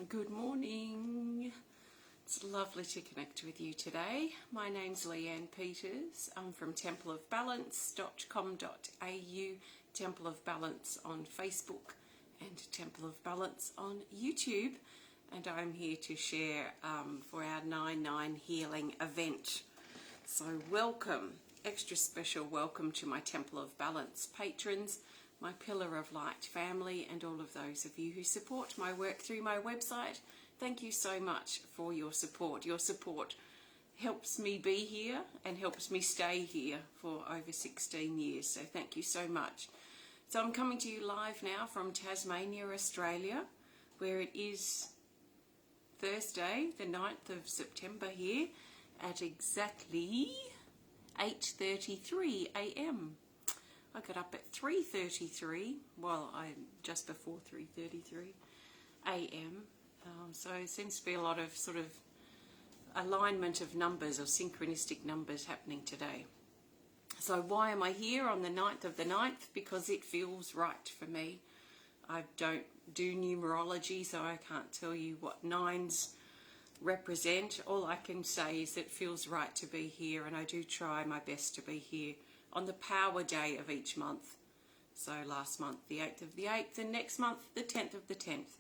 Good morning. It's lovely to connect with you today. My name's Leanne Peters. I'm from templeofbalance.com.au, Temple of Balance on Facebook and Temple of Balance on YouTube. And I'm here to share for our 9/9 healing event. So welcome, extra special welcome to my Temple of Balance patrons, my Pillar of Light family, and all of those of you who support my work through my website. Thank you so much for your support. Your support helps me be here and helps me stay here for over 16 years. So thank you so much. So I'm coming to you live now from Tasmania, Australia, where it is Thursday, the 9th of September here at exactly 8:33 a.m. I got up at 3:33, just before 3:33 a.m. So it seems to be a lot of sort of alignment of numbers or synchronistic numbers happening today. So why am I here on the 9th of the 9th? Because it feels right for me. I don't do numerology, so I can't tell you what nines represent. All I can say is that it feels right to be here, and I do try my best to be here on the power day of each month. So last month the 8th of the 8th, and next month the 10th of the 10th.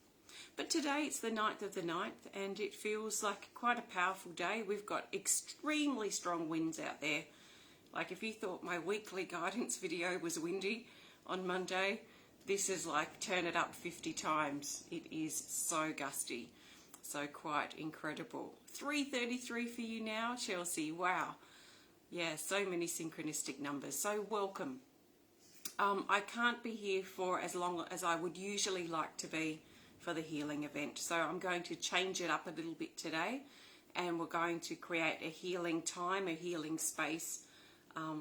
But today it's the 9th of the 9th, and it feels like quite a powerful day. We've got extremely strong winds out there. Like if you thought my weekly guidance video was windy on Monday, this is like turn it up 50 times. It is so gusty. So quite incredible. 3:33 for you now, Chelsea. Wow. Yeah, so many synchronistic numbers. So welcome. I can't be here for as long as I would usually like to be for the healing event. So I'm going to change it up a little bit today, and we're going to create a healing time, a healing space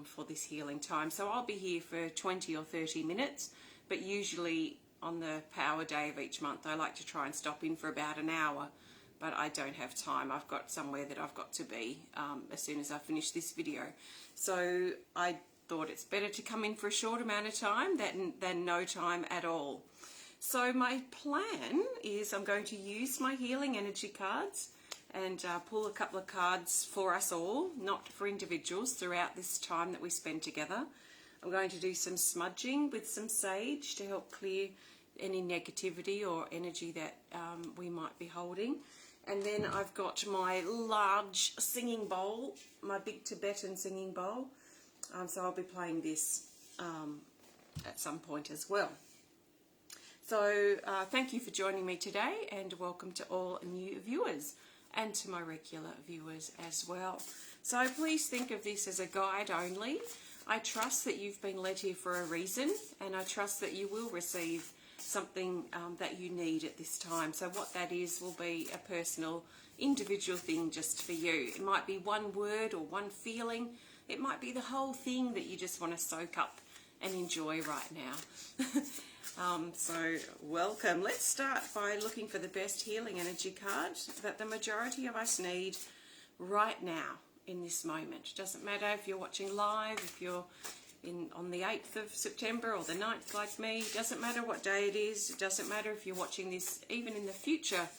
for this healing time. So I'll be here for 20 or 30 minutes, but usually on the power day of each month, I like to try and stop in for about an hour, but I don't have time. I've got somewhere that I've got to be as soon as I finish this video. So I thought it's better to come in for a short amount of time than no time at all. So my plan is I'm going to use my healing energy cards and pull a couple of cards for us all, not for individuals, throughout this time that we spend together. I'm going to do some smudging with some sage to help clear any negativity or energy that we might be holding. And then I've got my large singing bowl, my big Tibetan singing bowl. So I'll be playing this at some point as well. So thank you for joining me today, and welcome to all new viewers and to my regular viewers as well. So please think of this as a guide only. I trust that you've been led here for a reason, and I trust that you will receive something that you need at this time. So what that is will be a personal, individual thing just for you. It might be one word or one feeling. It might be the whole thing that you just want to soak up and enjoy right now. So welcome. Let's start by looking for the best healing energy card that the majority of us need right now in this moment. Doesn't matter if you're watching live, if you're on the 8th of September or the 9th like me. Doesn't matter what day it is. It doesn't matter if you're watching this even in the future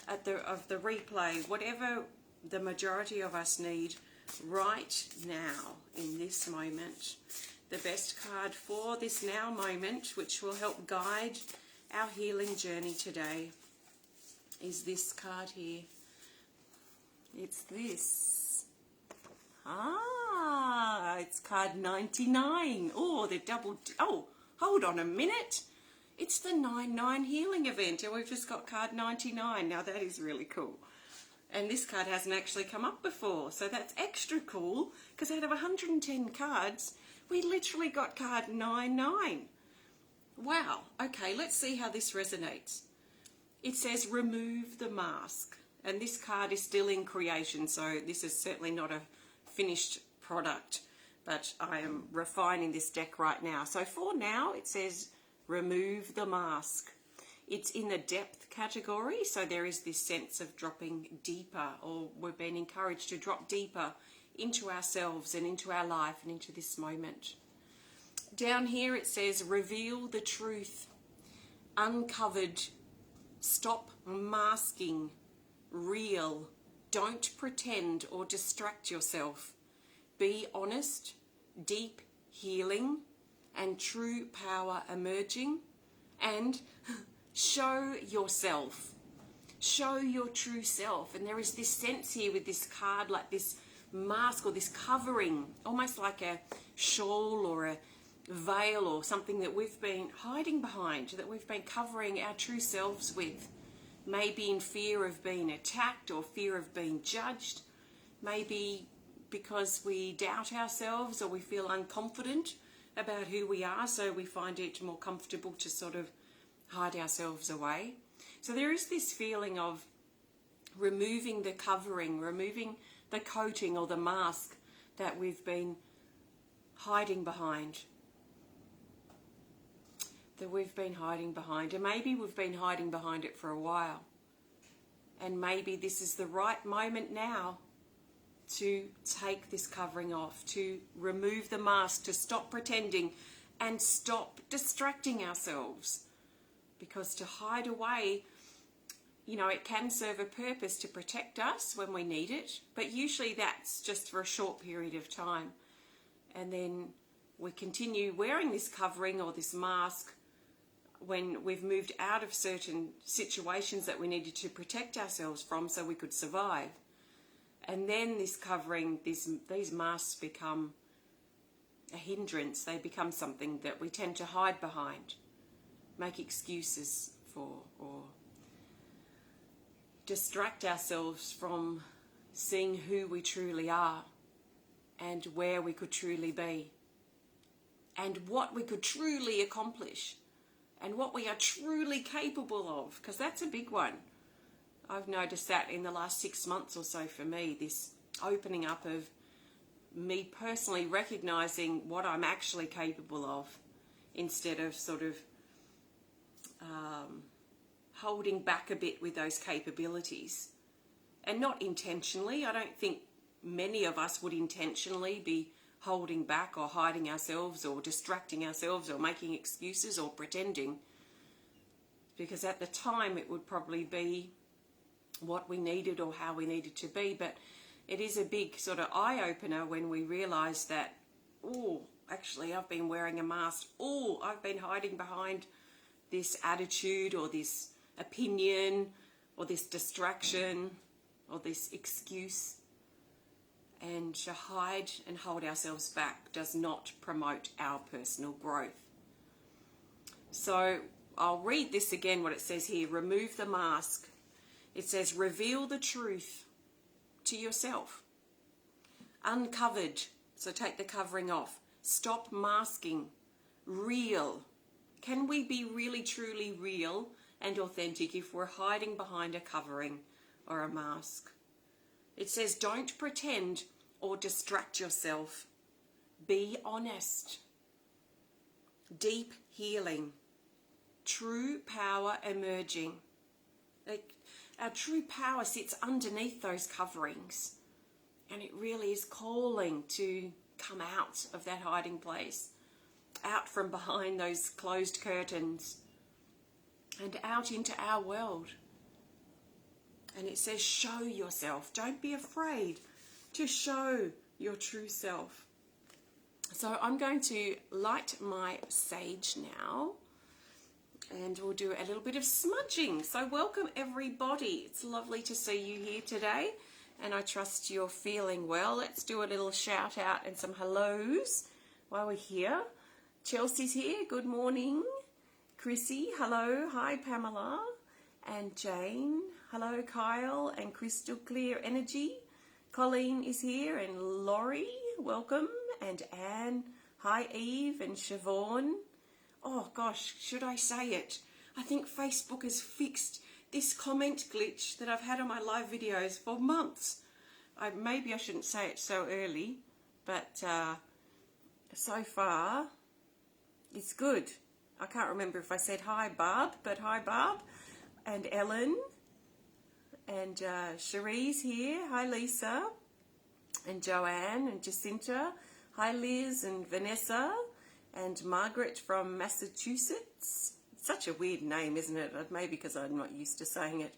of the replay. Whatever the majority of us need right now in this moment. The best card for this now moment, which will help guide our healing journey today, is this card here. It's this. It's card 99. Oh, they're doubled. Oh, hold on a minute. It's the 9/9 healing event, and we've just got card 99. Now that is really cool. And this card hasn't actually come up before, so that's extra cool, because out of 110 cards, we literally got card 99. Wow. Okay, let's see how this resonates. It says remove the mask, and this card is still in creation, so this is certainly not a finished product, but I am refining this deck right now. So for now, it says remove the mask. It's in the depth category, so there is this sense of dropping deeper, or we've been encouraged to drop deeper into ourselves and into our life and into this moment. Down here it says reveal the truth, uncovered Stop masking. Real. Don't pretend or distract yourself. Be honest, deep healing, and true power emerging. And show yourself. Show your true self. And there is this sense here with this card, like this mask or this covering, almost like a shawl or a veil or something that we've been hiding behind, that we've been covering our true selves with. Maybe in fear of being attacked or fear of being judged. Maybe because we doubt ourselves or we feel unconfident about who we are, so we find it more comfortable to sort of hide ourselves away. So there is this feeling of removing the covering, removing the coating or the mask that we've been hiding behind. And maybe we've been hiding behind it for a while. And maybe this is the right moment now to take this covering off, to remove the mask, to stop pretending and stop distracting ourselves. Because to hide away, it can serve a purpose to protect us when we need it, but usually that's just for a short period of time. And then we continue wearing this covering or this mask when we've moved out of certain situations that we needed to protect ourselves from so we could survive. And then this covering, these masks become a hindrance. They become something that we tend to hide behind, make excuses for, or distract ourselves from seeing who we truly are and where we could truly be and what we could truly accomplish and what we are truly capable of, because that's a big one. I've noticed that in the last 6 months or so for me, this opening up of me personally recognizing what I'm actually capable of instead of sort of holding back a bit with those capabilities. And not intentionally. I don't think many of us would intentionally be holding back or hiding ourselves or distracting ourselves or making excuses or pretending. Because at the time it would probably be what we needed or how we needed to be. But it is a big sort of eye-opener when we realise that, oh, actually I've been wearing a mask. Oh, I've been hiding behind this attitude or this opinion or this distraction or this excuse. And to hide and hold ourselves back does not promote our personal growth. So I'll read this again, what it says here. Remove the mask. It says, reveal the truth to yourself. Uncovered, so take the covering off. Stop masking. Real. Can we be really, truly real and authentic if we're hiding behind a covering or a mask? It says, don't pretend or distract yourself. Be honest. Deep healing. True power emerging. Our true power sits underneath those coverings, and it really is calling to come out of that hiding place, out from behind those closed curtains and out into our world. And it says, show yourself. Don't be afraid to show your true self. So I'm going to light my sage now, and we'll do a little bit of smudging. So welcome everybody. It's lovely to see you here today, and I trust you're feeling well. Let's do a little shout out and some hellos while we're here. Chelsea's here. Good morning. Chrissy, hello. Hi, Pamela. And Jane. Hello, Kyle and Crystal Clear Energy. Colleen is here, and Laurie, welcome. And Anne. Hi, Eve and Siobhan. Oh gosh, should I say it? I think Facebook has fixed this comment glitch that I've had on my live videos for months. Maybe I shouldn't say it so early, but so far it's good. I can't remember if I said hi, Barb, but hi, Barb. And Ellen. And Cherie's here. Hi, Lisa. And Joanne and Jacinta. Hi, Liz and Vanessa. And Margaret from Massachusetts. such a weird name, isn't it? Maybe because I'm not used to saying it.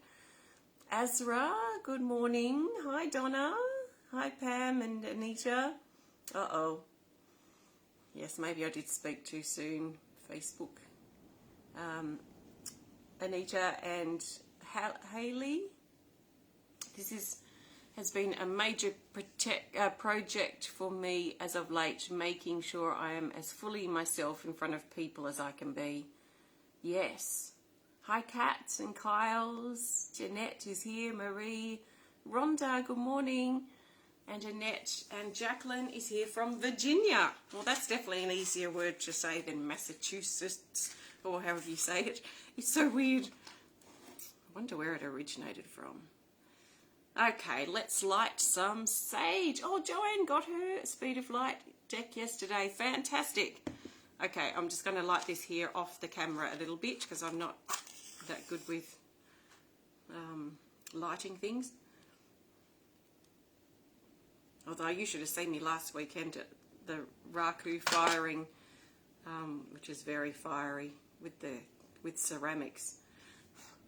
Azra, good morning. Hi, Donna. Hi, Pam and Anita. Uh-oh. Yes, maybe I did speak too soon. Facebook. Anita and Haley. This has been a major project for me as of late, making sure I am as fully myself in front of people as I can be. Yes. Hi, Kat and Kyles. Jeanette is here. Marie. Rhonda, good morning. And Annette and Jacqueline is here from Virginia. Well, that's definitely an easier word to say than Massachusetts, or however you say it. It's so weird. I wonder where it originated from. Okay, let's light some sage. Oh, Joanne got her speed of light deck yesterday. Fantastic. Okay, I'm just going to light this here off the camera a little bit because I'm not that good with lighting things. Although you should have seen me last weekend at the Raku firing, which is very fiery with ceramics.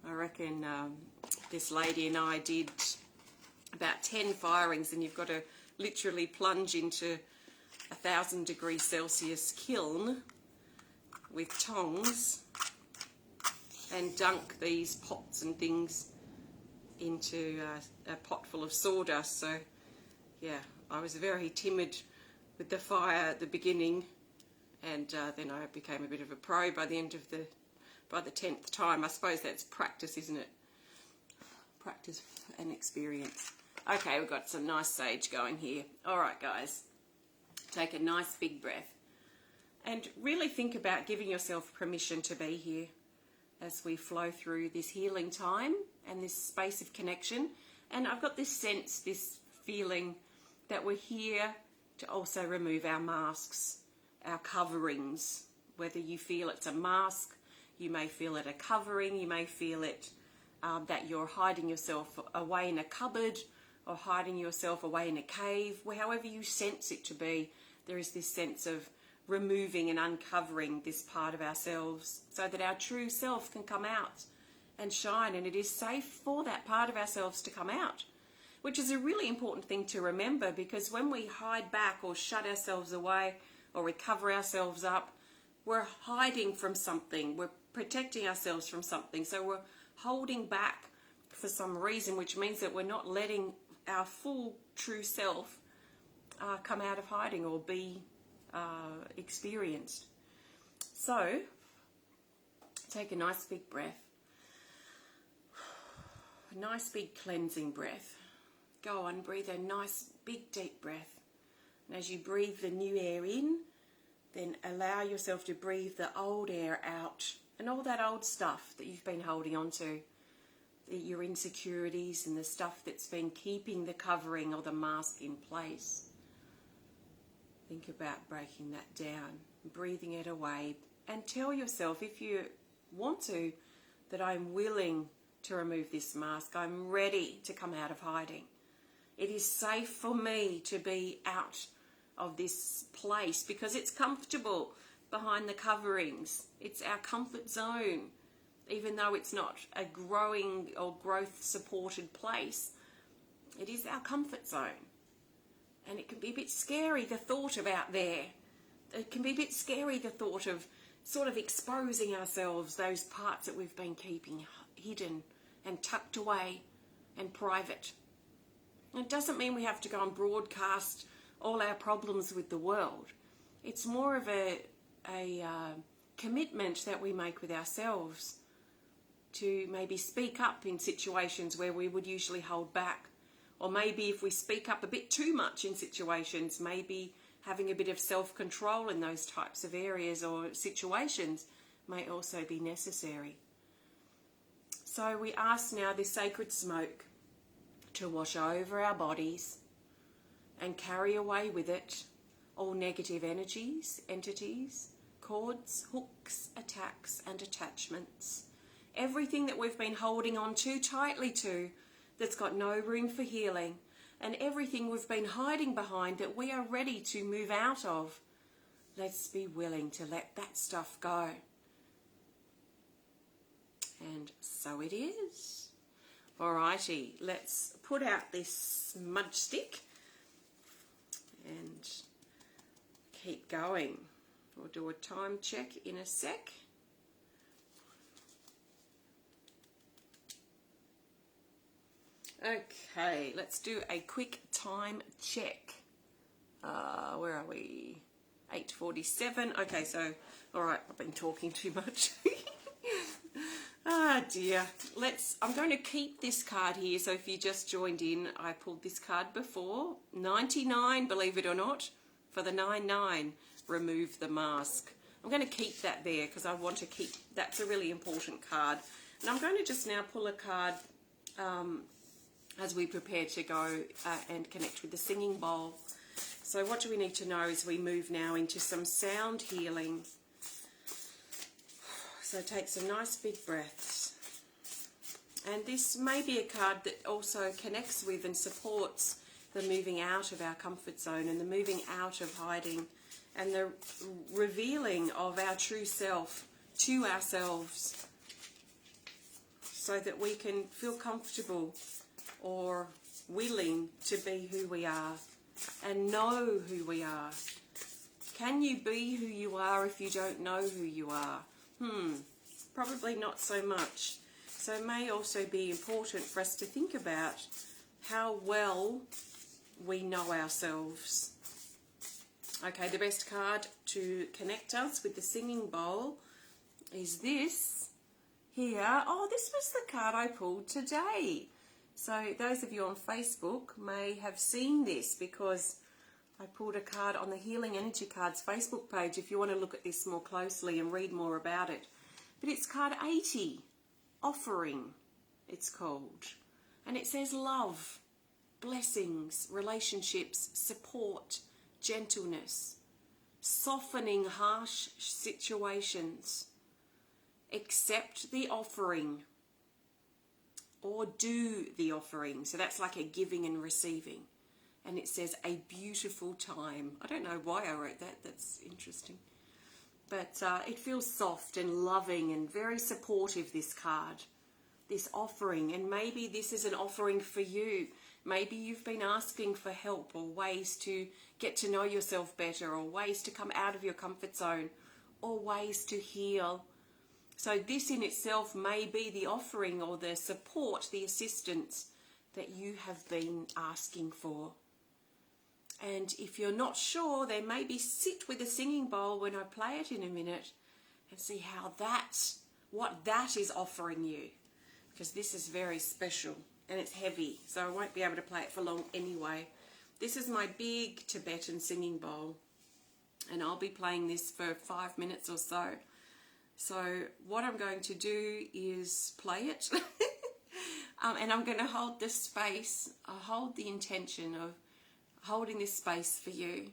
I reckon this lady and I did about 10 firings, and you've got to literally plunge into 1,000 degrees Celsius kiln with tongs and dunk these pots and things into a pot full of sawdust. So yeah, I was very timid with the fire at the beginning, and then I became a bit of a pro by the end of by the 10th time. I suppose that's practice, isn't it? Practice and experience. Okay, we've got some nice sage going here. All right, guys, take a nice big breath and really think about giving yourself permission to be here as we flow through this healing time and this space of connection. And I've got this sense, this feeling that we're here to also remove our masks, our coverings. Whether you feel it's a mask, you may feel it a covering, you may feel it that you're hiding yourself away in a cupboard or hiding yourself away in a cave. However you sense it to be, there is this sense of removing and uncovering this part of ourselves so that our true self can come out and shine, and it is safe for that part of ourselves to come out. Which is a really important thing to remember, because when we hide back or shut ourselves away or we cover ourselves up, we're hiding from something. We're protecting ourselves from something. So we're holding back for some reason, which means that we're not letting our full true self come out of hiding or be experienced. So take a nice big breath. A nice big cleansing breath. Go on, breathe a nice, big, deep breath. And as you breathe the new air in, then allow yourself to breathe the old air out. And all that old stuff that you've been holding on to, your insecurities and the stuff that's been keeping the covering or the mask in place. Think about breaking that down, breathing it away. And tell yourself, if you want to, that I'm willing to remove this mask. I'm ready to come out of hiding. It is safe for me to be out of this place because it's comfortable behind the coverings. It's our comfort zone. Even though it's not a growing or growth supported place, it is our comfort zone. And it can be a bit scary, the thought of out there. It can be a bit scary, the thought of sort of exposing ourselves, those parts that we've been keeping hidden and tucked away and private. It doesn't mean we have to go and broadcast all our problems with the world. It's more of a commitment that we make with ourselves to maybe speak up in situations where we would usually hold back. Or maybe if we speak up a bit too much in situations, maybe having a bit of self-control in those types of areas or situations may also be necessary. So we ask now this sacred smoke to wash over our bodies and carry away with it all negative energies, entities, cords, hooks, attacks and attachments. Everything that we've been holding on too tightly to that's got no room for healing, and everything we've been hiding behind that we are ready to move out of. Let's be willing to let that stuff go. and so it is. Alrighty, let's put out this smudge stick and keep going. We'll do a time check in a sec. Okay, let's do a quick time check. Where are we? 8:47. Okay, so, all right, I've been talking too much. Ah, dear. I'm going to keep this card here. So if you just joined in, I pulled this card before. 99, believe it or not, for the 99, remove the mask. I'm going to keep that there because I want to keep, that's a really important card. And I'm going to just now pull a card as we prepare to go and connect with the singing bowl. So what do we need to know as we move now into some sound healing? So take some nice big breaths. And this may be a card that also connects with and supports the moving out of our comfort zone and the moving out of hiding and the revealing of our true self to ourselves so that we can feel comfortable or willing to be who we are and know who we are. Can you be who you are if you don't know who you are? Probably not so much. So it may also be important for us to think about how well we know ourselves. Okay, the best card to connect us with the singing bowl is this here. Oh, this was the card I pulled today. So those of you on Facebook may have seen this because I pulled a card on the Healing Energy Cards Facebook page if you want to look at this more closely and read more about it. But it's card 80, Offering, it's called. And it says love, blessings, relationships, support, gentleness, softening harsh situations. Accept the offering or do the offering. So that's like a giving and receiving. And it says a beautiful time. I don't know why I wrote that. That's interesting. But it feels soft and loving and very supportive, this card, this offering. And maybe this is an offering for you. Maybe you've been asking for help or ways to get to know yourself better or ways to come out of your comfort zone or ways to heal. So this in itself may be the offering or the support, the assistance that you have been asking for. And if you're not sure, then maybe sit with the singing bowl when I play it in a minute and see how what that is offering you. Because this is very special and it's heavy, so I won't be able to play it for long anyway. This is my big Tibetan singing bowl and I'll be playing this for 5 minutes or so. So what I'm going to do is play it and I'm going to hold this space, hold the intention of holding this space for you,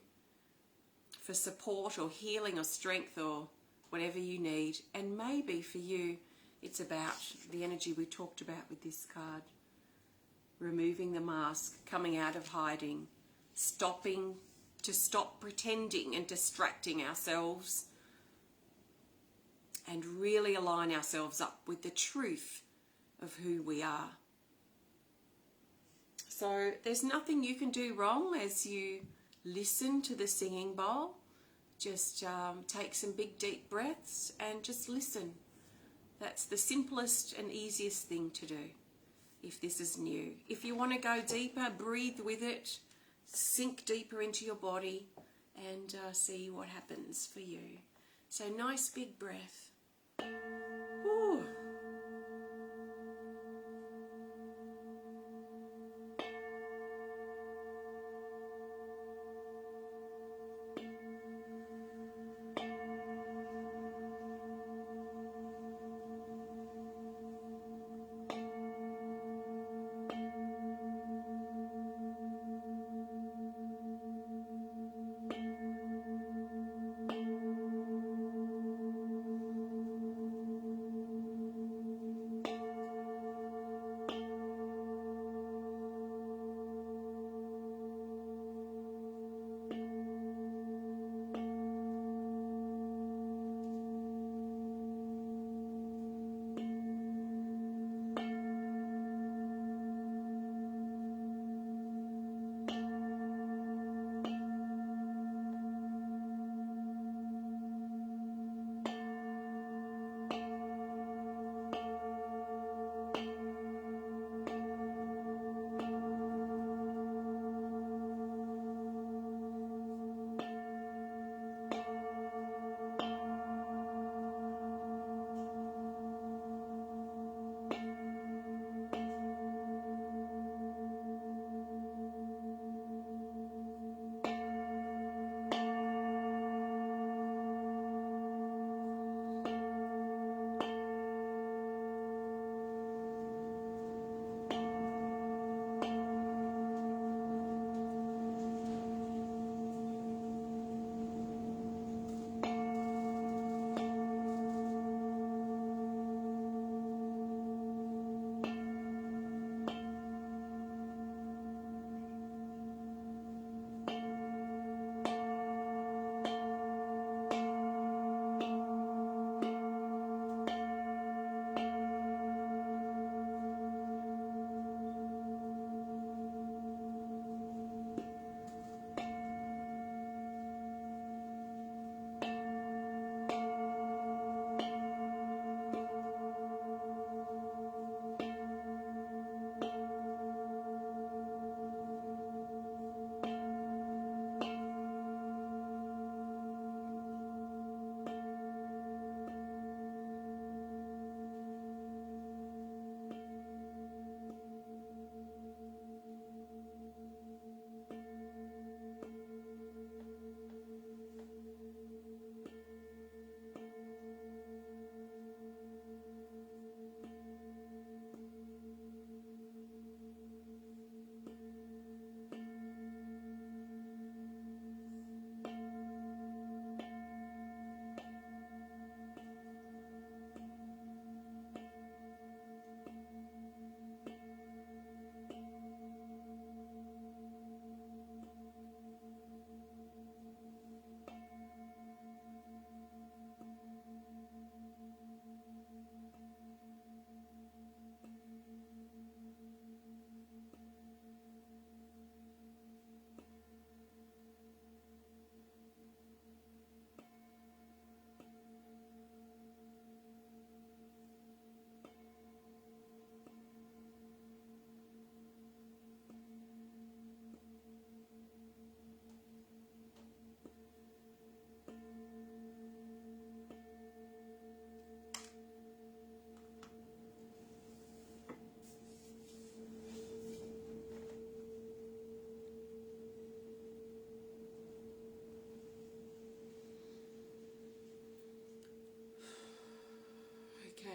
for support or healing or strength or whatever you need. And maybe for you, it's about the energy we talked about with this card. Removing the mask, coming out of hiding, stop pretending and distracting ourselves, and really align ourselves up with the truth of who we are. So there's nothing you can do wrong as you listen to the singing bowl. Just take some big deep breaths and just listen. That's the simplest and easiest thing to do if this is new. If you want to go deeper, breathe with it, sink deeper into your body and see what happens for you. So nice big breath. Ooh.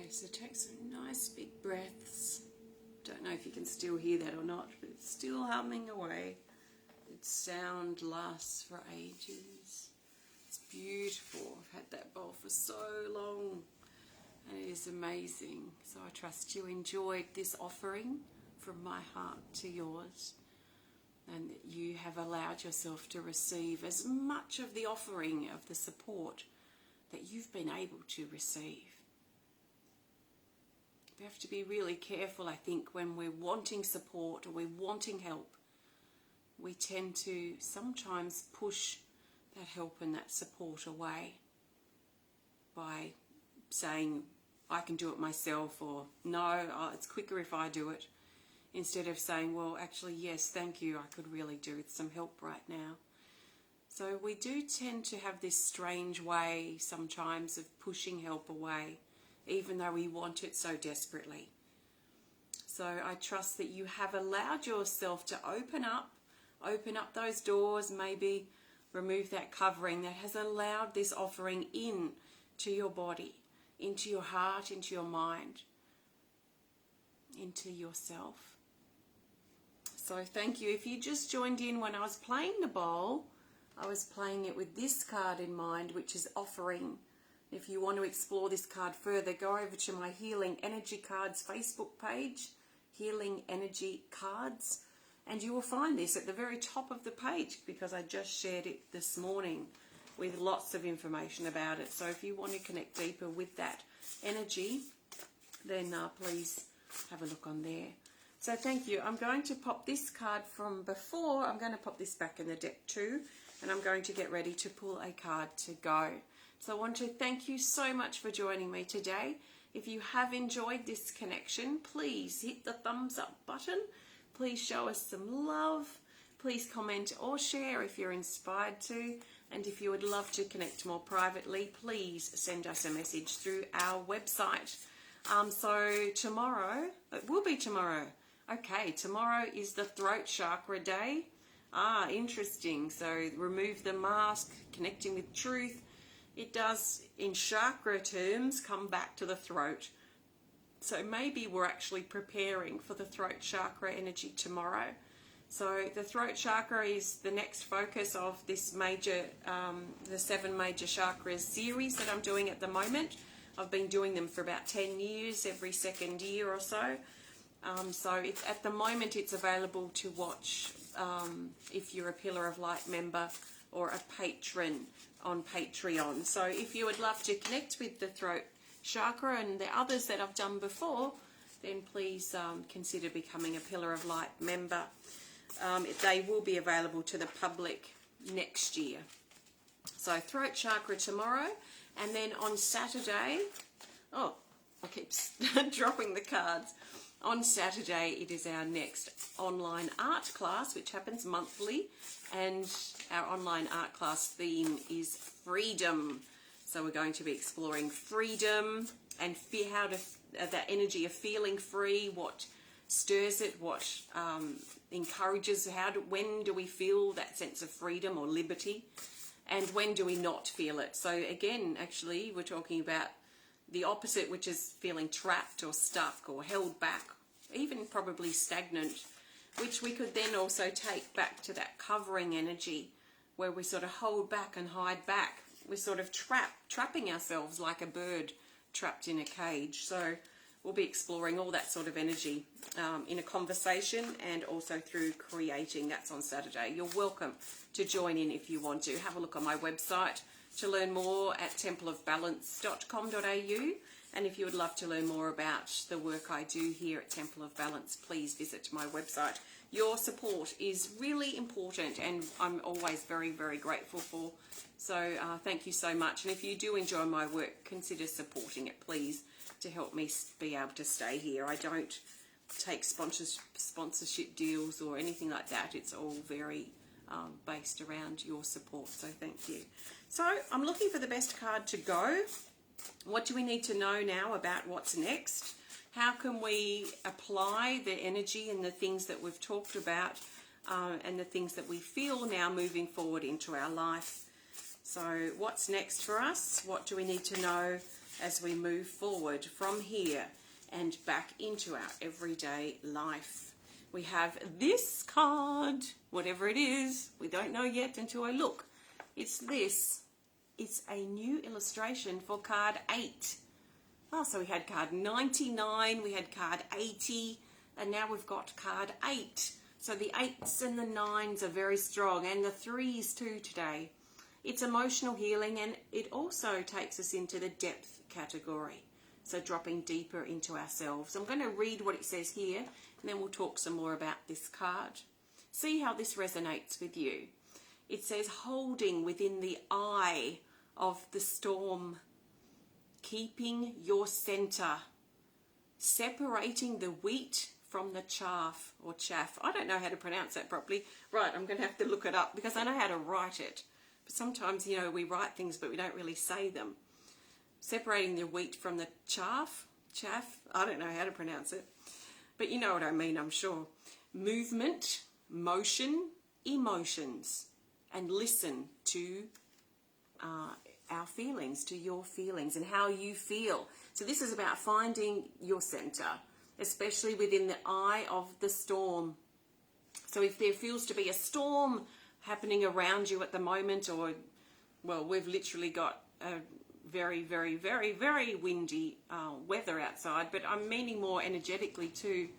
Okay, so take some nice big breaths. Don't know if you can still hear that or not, but it's still humming away. Its sound lasts for ages. It's beautiful. I've had that bowl for so long, and it is amazing. So I trust you enjoyed this offering from my heart to yours, and that you have allowed yourself to receive as much of the offering of the support that you've been able to receive. We have to be really careful, I think, when we're wanting support or we're wanting help. We tend to sometimes push that help and that support away by saying, I can do it myself, or no, it's quicker if I do it, instead of saying, well, actually, yes, thank you, I could really do with some help right now. So we do tend to have this strange way sometimes of pushing help away, even though we want it so desperately. So I trust that you have allowed yourself to open up those doors, maybe remove that covering that has allowed this offering in to your body, into your heart, into your mind, into yourself. So thank you. If you just joined in when I was playing the bowl, I was playing it with this card in mind, which is offering. If you want to explore this card further, go over to my Healing Energy Cards Facebook page, Healing Energy Cards, and you will find this at the very top of the page because I just shared it this morning with lots of information about it. So if you want to connect deeper with that energy, then please have a look on there. So thank you. I'm going to pop this card from before. I'm going to pop this back in the deck too, and I'm going to get ready to pull a card to go. So I want to thank you so much for joining me today. If you have enjoyed this connection, please hit the thumbs up button. Please show us some love. Please comment or share if you're inspired to. And if you would love to connect more privately, please send us a message through our website. So tomorrow, it will be tomorrow. Okay, tomorrow is the throat chakra day. Interesting. So remove the mask, connecting with truth. It does, in chakra terms, come back to the throat. So maybe we're actually preparing for the throat chakra energy tomorrow. So the throat chakra is the next focus of this major, the 7 major chakras series that I'm doing at the moment. I've been doing them for about 10 years, every second year or so. So at the moment it's available to watch if you're a Pillar of Light member or a patron on Patreon. So if you would love to connect with the throat chakra and the others that I've done before, then please consider becoming a Pillar of Light member. They will be available to the public next year. So throat chakra tomorrow, and then on Saturday, I keep dropping the cards. On Saturday, it is our next online art class, which happens monthly, and our online art class theme is freedom. So we're going to be exploring freedom and how to that energy of feeling free, what stirs it, what encourages, when do we feel that sense of freedom or liberty, and when do we not feel it. So again, actually, we're talking about the opposite, which is feeling trapped or stuck or held back, even probably stagnant, which we could then also take back to that covering energy where we sort of hold back and hide back. We're sort of trapping ourselves like a bird trapped in a cage. So we'll be exploring all that sort of energy in a conversation and also through creating. That's on Saturday. You're welcome to join in if you want to. Have a look on my website to learn more at templeofbalance.com.au. And if you would love to learn more about the work I do here at Temple of Balance, please visit my website. Your support is really important, and I'm always very, very grateful for. So thank you so much. And if you do enjoy my work, consider supporting it, please, to help me be able to stay here. I don't take sponsorship deals or anything like that. It's all very based around your support. So thank you. So I'm looking for the best card to go. What do we need to know now about what's next? How can we apply the energy and the things that we've talked about and the things that we feel now moving forward into our life? So what's next for us? What do we need to know as we move forward from here and back into our everyday life. We have this card, whatever it is, we don't know yet until I look. It's this. It's a new illustration for card 8. Oh, so we had card 99, we had card 80, and now we've got card 8. So the 8s and the 9s are very strong, and the 3s too today. It's emotional healing, and it also takes us into the depth category. So dropping deeper into ourselves. I'm going to read what it says here, and then we'll talk some more about this card. See how this resonates with you. It says, holding within the eye of the storm, keeping your center, separating the wheat from the chaff or chaff. I don't know how to pronounce that properly. Right, I'm going to have to look it up because I know how to write it. But sometimes, you know, we write things but we don't really say them. Separating the wheat from the chaff, I don't know how to pronounce it. But you know what I mean, I'm sure. Movement, motion, emotions. And listen to our feelings, to your feelings and how you feel. So this is about finding your center, especially within the eye of the storm. So if there feels to be a storm happening around you at the moment, or, well, we've literally got a very, very, very, very windy weather outside, but I'm meaning more energetically too.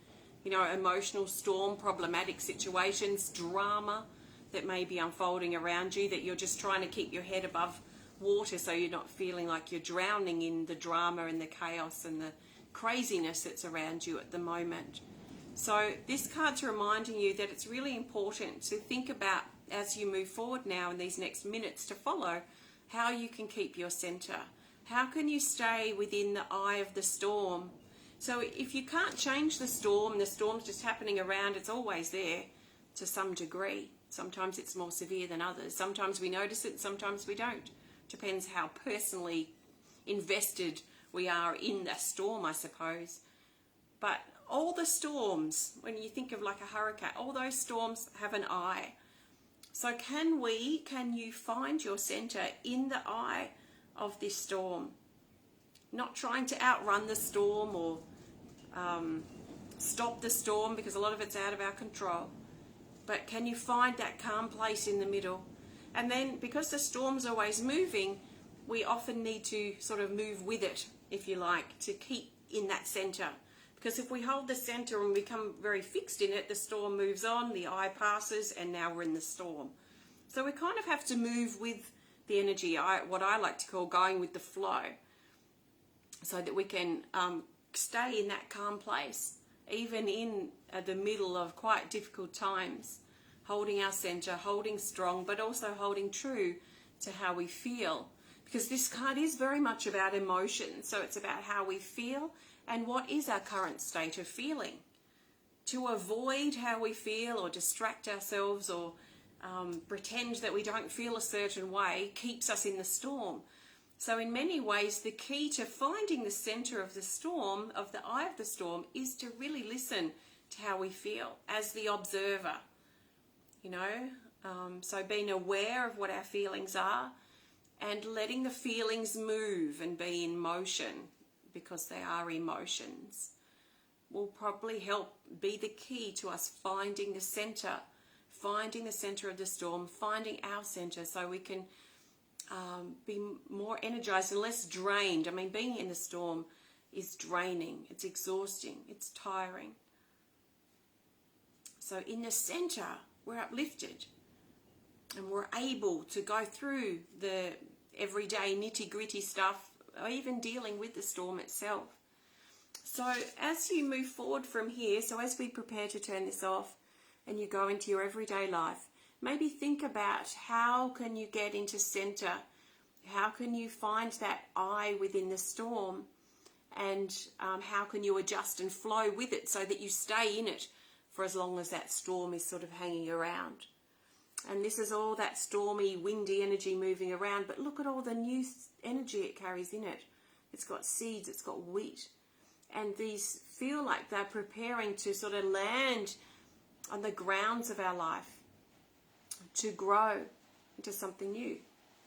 You know, emotional storm, problematic situations, drama that may be unfolding around you, that you're just trying to keep your head above water so you're not feeling like you're drowning in the drama and the chaos and the craziness that's around you at the moment. So this card's reminding you that it's really important to think about, as you move forward now in these next minutes to follow, how you can keep your center. How can you stay within the eye of the storm? So if you can't change the storm's just happening around, it's always there to some degree. Sometimes it's more severe than others. Sometimes we notice it, sometimes we don't. Depends how personally invested we are in the storm, I suppose. But all the storms, when you think of like a hurricane, all those storms have an eye. So can you find your center in the eye of this storm? Not trying to outrun the storm or stop the storm, because a lot of it's out of our control. But can you find that calm place in the middle? And then, because the storm's always moving, we often need to sort of move with it, if you like, to keep in that center. Because if we hold the center and become very fixed in it, the storm moves on, the eye passes, and now we're in the storm. So we kind of have to move with the energy, what I like to call going with the flow, so that we can stay in that calm place, even in the middle of quite difficult times, holding our center, holding strong, but also holding true to how we feel. Because this card is very much about emotion, so it's about how we feel and what is our current state of feeling. To avoid how we feel or distract ourselves or pretend that we don't feel a certain way keeps us in the storm. So in many ways, the key to finding the center of the storm, of the eye of the storm, is to really listen to how we feel as the observer, you know. So being aware of what our feelings are and letting the feelings move and be in motion, because they are emotions, will probably help be the key to us finding the center of the storm, finding our center, so we can be more energized and less drained. I mean, being in the storm is draining, it's exhausting, it's tiring. So in the center, we're uplifted and we're able to go through the everyday nitty-gritty stuff, or even dealing with the storm itself. So as you move forward from here, so as we prepare to turn this off and you go into your everyday life, maybe think about how can you get into center, how can you find that eye within the storm, and how can you adjust and flow with it so that you stay in it for as long as that storm is sort of hanging around. And this is all that stormy, windy energy moving around, but look at all the new energy it carries in it. It's got seeds, it's got wheat, and these feel like they're preparing to sort of land on the grounds of our life, to grow into something new.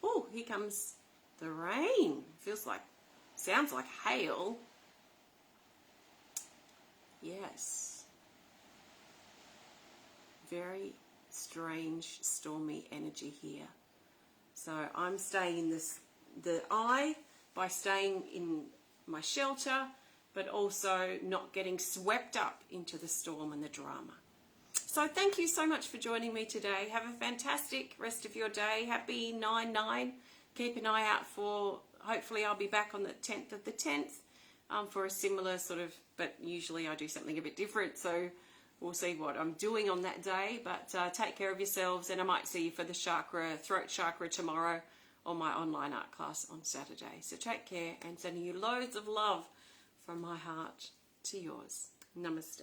Oh, here comes the rain. Feels like Sounds like hail. Yes. Very strange, stormy energy here. So I'm staying in the eye by staying in my shelter, but also not getting swept up into the storm and the drama. So thank you so much for joining me today. Have a fantastic rest of your day. Happy 9/9. Keep an eye out for, hopefully I'll be back on the 10th of the 10th for a similar sort of, but usually I do something a bit different. So we'll see what I'm doing on that day. But take care of yourselves, and I might see you for the throat chakra tomorrow, or my online art class on Saturday. So take care, and sending you loads of love from my heart to yours. Namaste.